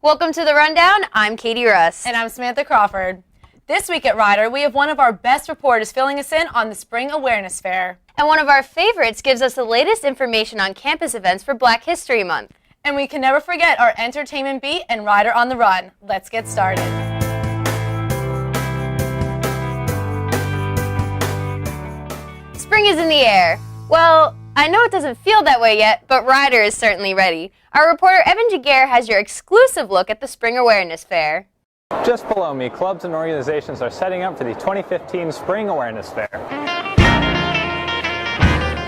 Welcome to The Rundown. I'm Katie Russ. And I'm Samantha Crawford. This week at Rider, we have one of our best reporters filling us in on the Spring Awareness Fair. And one of our favorites gives us the latest information on campus events for Black History Month. And we can never forget our entertainment beat and Rider on the Run. Let's get started. Spring is in the air. Well, I know it doesn't feel that way yet, but Rider is certainly ready. Our reporter Evan Jaguar has your exclusive look at the Spring Awareness Fair. Just below me, clubs and organizations are setting up for the 2015 Spring Awareness Fair.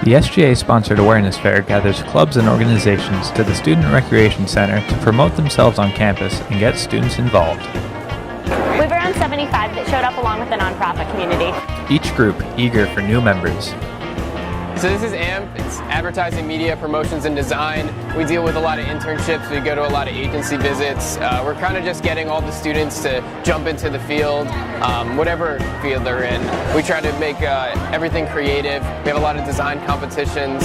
The SGA-sponsored Awareness Fair gathers clubs and organizations to the Student Recreation Center to promote themselves on campus and get students involved. We have around 75 that showed up along with the nonprofit community. Each group eager for new members. So this is AMP, it's advertising, media, promotions, and design. We deal with a lot of internships, we go to a lot of agency visits. We're kind of just getting all the students to jump into the field, whatever field they're in. We try to make everything creative. We have a lot of design competitions.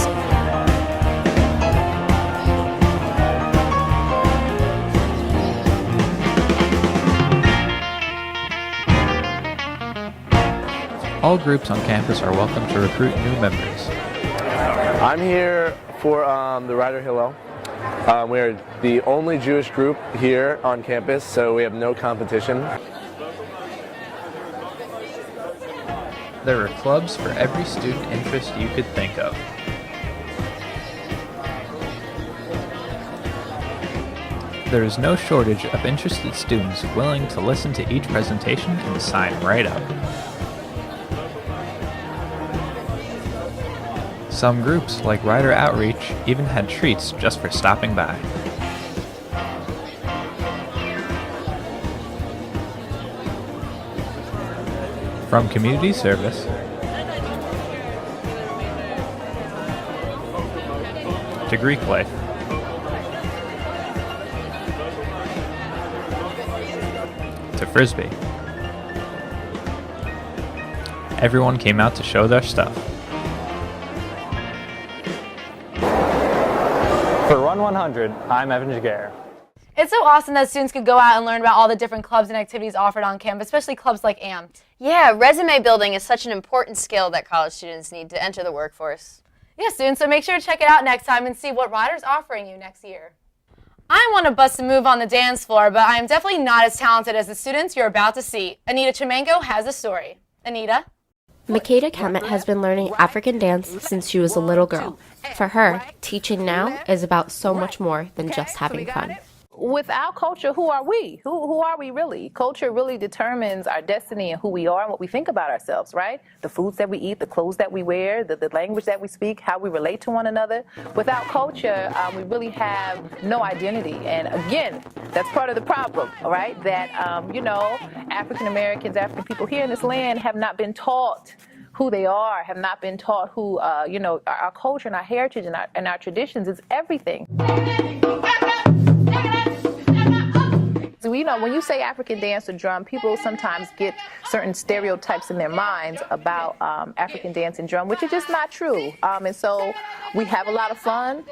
All groups on campus are welcome to recruit new members. I'm here for the Rider Hillel. We're the only Jewish group here on campus, so we have no competition. There are clubs for every student interest you could think of. There is no shortage of interested students willing to listen to each presentation and sign right up. Some groups, like Rider Outreach, even had treats just for stopping by. From community service to Greek life, to Frisbee, everyone came out to show their stuff. For Run 100, I'm Evan Jaguar. It's so awesome that students could go out and learn about all the different clubs and activities offered on campus, especially clubs like AMP. Yeah, resume building is such an important skill that college students need to enter the workforce. Yeah, students, so make sure to check it out next time and see what Rider's offering you next year. I want to bust a move on the dance floor, but I am definitely not as talented as the students you're about to see. Anita Chimenko has the story. Anita? Makeda Kemet has been learning African dance since she was a little girl. For her, teaching now is about so much more than just having fun. Without culture, who are we? Who are we really? Culture really determines our destiny and who we are and what we think about ourselves, right? The foods that we eat, the clothes that we wear, the language that we speak, how we relate to one another. Without culture, we really have no identity. And again, that's part of the problem, all right? That, African Americans, African people here in this land have not been taught who they are, have not been taught who, our culture and our heritage and our traditions is everything. So, when you say African dance or drum, people sometimes get certain stereotypes in their minds about African dance and drum, which is just not true. And so we have a lot of fun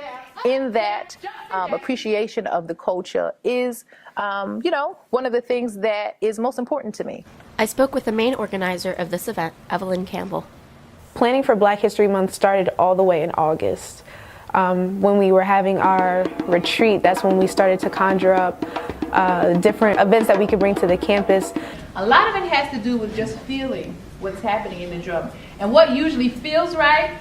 in that. Appreciation of the culture is, one of the things that is most important to me. I spoke with the main organizer of this event, Evelyn Campbell. Planning for Black History Month started all the way in August. When we were having our retreat, that's when we started to conjure up different events that we could bring to the campus. A lot of it has to do with just feeling what's happening in the drum. And what usually feels right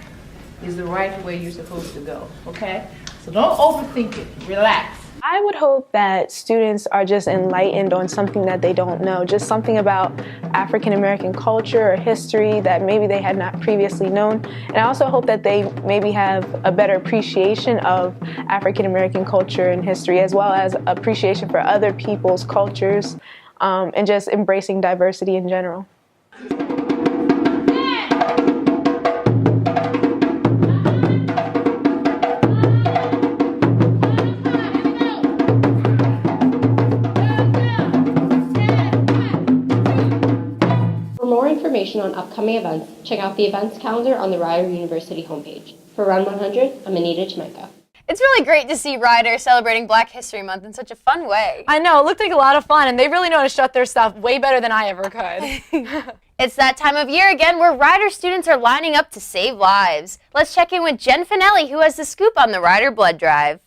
is the right way you're supposed to go, okay? So don't overthink it, relax. I would hope that students are just enlightened on something that they don't know, just something about African American culture or history that maybe they had not previously known. And I also hope that they maybe have a better appreciation of African American culture and history, as well as appreciation for other people's cultures, and just embracing diversity in general. information on upcoming events, check out the events calendar on the Rider University homepage. For Run 100, I'm Anita Chimenko. It's really great to see riders celebrating Black History Month in such a fun way. I know, it looked like a lot of fun, and they really know how to shut their stuff way better than I ever could. It's that time of year again where rider students are lining up to save lives. Let's check in with Jen Finelli, who has the scoop on the Rider Blood Drive.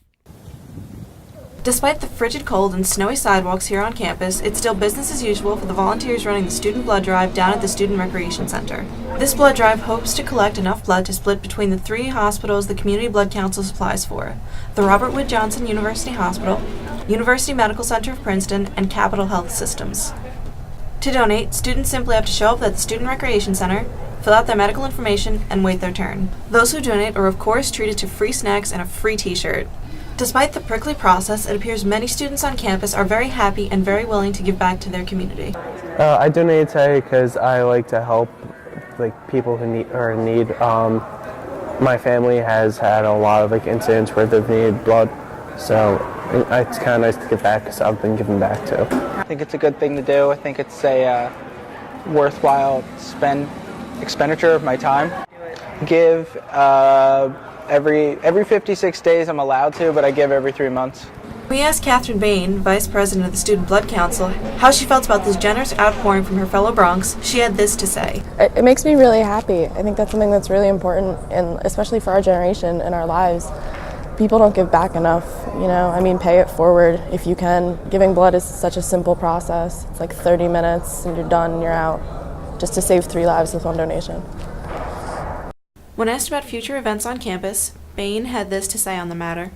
Despite the frigid cold and snowy sidewalks here on campus, it's still business as usual for the volunteers running the Student Blood Drive down at the Student Recreation Center. This blood drive hopes to collect enough blood to split between the 3 hospitals the Community Blood Council supplies for: the Robert Wood Johnson University Hospital, University Medical Center of Princeton, and Capital Health Systems. To donate, students simply have to show up at the Student Recreation Center, fill out their medical information, and wait their turn. Those who donate are of course treated to free snacks and a free t-shirt. Despite the prickly process, it appears many students on campus are very happy and very willing to give back to their community. I donated today because I like to help people who need. My family has had a lot of incidents where they've needed blood, so it's kind of nice to give back because I've been giving back too. I think it's a good thing to do. I think it's a worthwhile expenditure of my time. Give every 56 days I'm allowed to, but I give every 3 months. We asked Catherine Bain, Vice President of the Student Blood Council, how she felt about this generous outpouring from her fellow Bronx. She had this to say. It makes me really happy. I think that's something that's really important, and especially for our generation and our lives. People don't give back enough, pay it forward if you can. Giving blood is such a simple process. It's like 30 minutes and you're done and you're out, just to save 3 lives with 1 donation. When asked about future events on campus, Bain had this to say on the matter.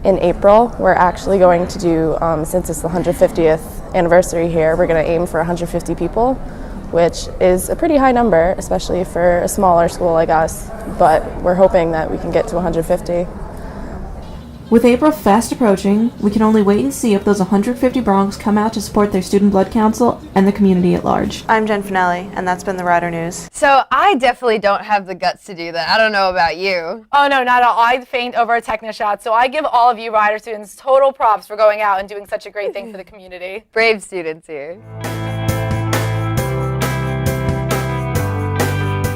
In April, we're actually going to do, since it's the 150th anniversary here, we're going to aim for 150 people, which is a pretty high number, especially for a smaller school like us, but we're hoping that we can get to 150. With April fast approaching, we can only wait and see if those 150 Bronx come out to support their Student Blood Council and the community at large. I'm Jen Finelli, and that's been the Rider News. So I definitely don't have the guts to do that. I don't know about you. Oh, no, not at all. I'd faint over a Technoshot, so I give all of you Rider students total props for going out and doing such a great thing for the community. Brave students here.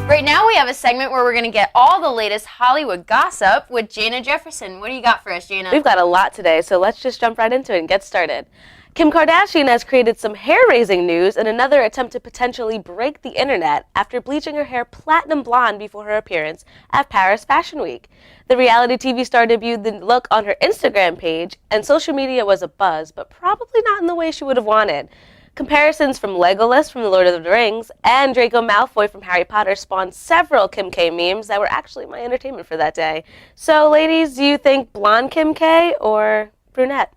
Right now we have a segment where we're going to get all the latest Hollywood gossip with Jana Jefferson. What do you got for us, Jana? We've got a lot today, so let's just jump right into it and get started. Kim Kardashian has created some hair-raising news in another attempt to potentially break the internet after bleaching her hair platinum blonde before her appearance at Paris Fashion Week. The reality TV star debuted the look on her Instagram page, and social media was abuzz, but probably not in the way she would have wanted. Comparisons from Legolas from The Lord of the Rings and Draco Malfoy from Harry Potter spawned several Kim K memes that were actually my entertainment for that day. So, ladies, do you think blonde Kim K or brunette?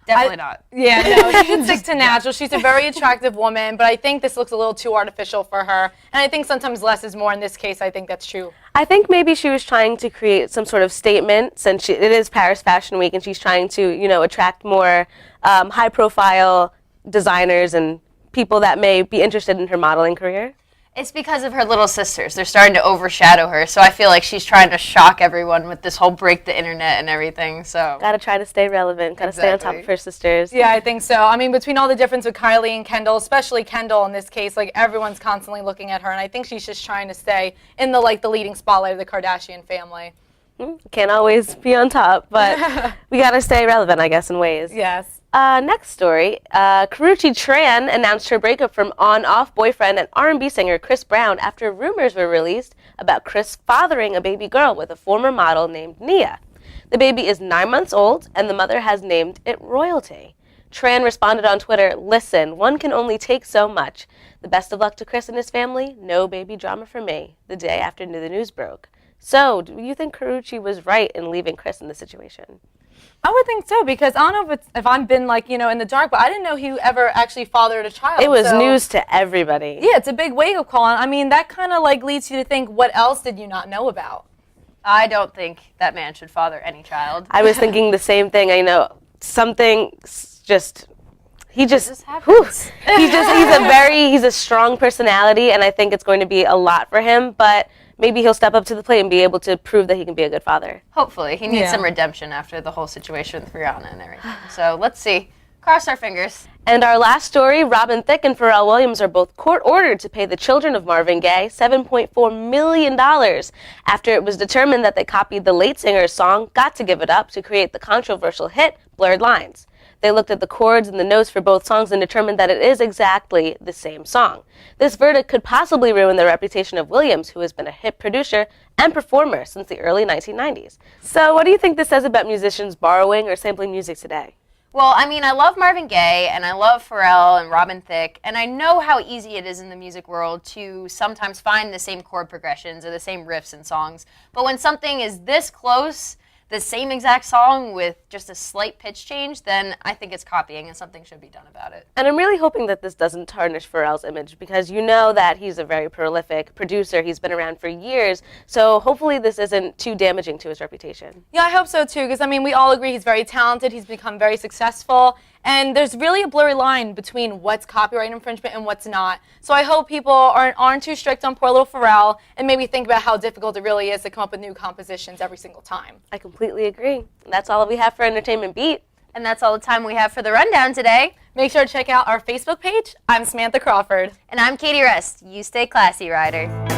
Definitely not. Yeah, no, she should stick to natural. She's a very attractive woman, but I think this looks a little too artificial for her. And I think sometimes less is more. In this case, I think that's true. I think maybe she was trying to create some sort of statement since it is Paris Fashion Week and she's trying to, attract more high-profile designers and people that may be interested in her modeling career. It's because of her little sisters. They're starting to overshadow her, so I feel like she's trying to shock everyone with this whole break the internet and everything, so. Gotta try to stay relevant, gotta stay on top of her sisters. Yeah, I think so. I mean, between all the difference with Kylie and Kendall, especially Kendall in this case, everyone's constantly looking at her, and I think she's just trying to stay in the leading spotlight of the Kardashian family. Can't always be on top, but we gotta stay relevant, I guess, in ways. Yes. Next story, Karrueche Tran announced her breakup from on-off boyfriend and R&B singer Chris Brown after rumors were released about Chris fathering a baby girl with a former model named Nia. The baby is 9 months old, and the mother has named it Royalty. Tran responded on Twitter, "Listen, one can only take so much. The best of luck to Chris and his family. No baby drama for me," the day after the news broke. So, do you think Karrueche was right in leaving Chris in this situation? I would think so, because I don't know if I've been in the dark, but I didn't know he ever actually fathered a child. It was news to everybody. Yeah, it's a big wake-up call. I mean, that kind of leads you to think, what else did you not know about? I don't think that man should father any child. I was thinking the same thing. I know he's a strong personality, and I think it's going to be a lot for him, but maybe he'll step up to the plate and be able to prove that he can be a good father. Hopefully. He needs some redemption after the whole situation with Rihanna and everything. So let's see. Cross our fingers. And our last story, Robin Thicke and Pharrell Williams are both court-ordered to pay the children of Marvin Gaye $7.4 million after it was determined that they copied the late singer's song, Got to Give It Up, to create the controversial hit, Blurred Lines. They looked at the chords and the notes for both songs and determined that it is exactly the same song. This verdict could possibly ruin the reputation of Williams, who has been a hit producer and performer since the early 1990s. So what do you think this says about musicians borrowing or sampling music today? Well, I mean, I love Marvin Gaye, and I love Pharrell and Robin Thicke, and I know how easy it is in the music world to sometimes find the same chord progressions or the same riffs in songs. But when something is this close, the same exact song with just a slight pitch change, then I think it's copying and something should be done about it. And I'm really hoping that this doesn't tarnish Pharrell's image, because you know that he's a very prolific producer. He's been around for years, so hopefully this isn't too damaging to his reputation. Yeah, I hope so too, because I mean, we all agree he's very talented, he's become very successful, and there's really a blurry line between what's copyright infringement and what's not. So I hope people aren't too strict on poor little Pharrell and maybe think about how difficult it really is to come up with new compositions every single time. I completely agree. That's all we have for Entertainment Beat. And that's all the time we have for the rundown today. Make sure to check out our Facebook page. I'm Samantha Crawford. And I'm Katie Rest. You stay classy, Rider.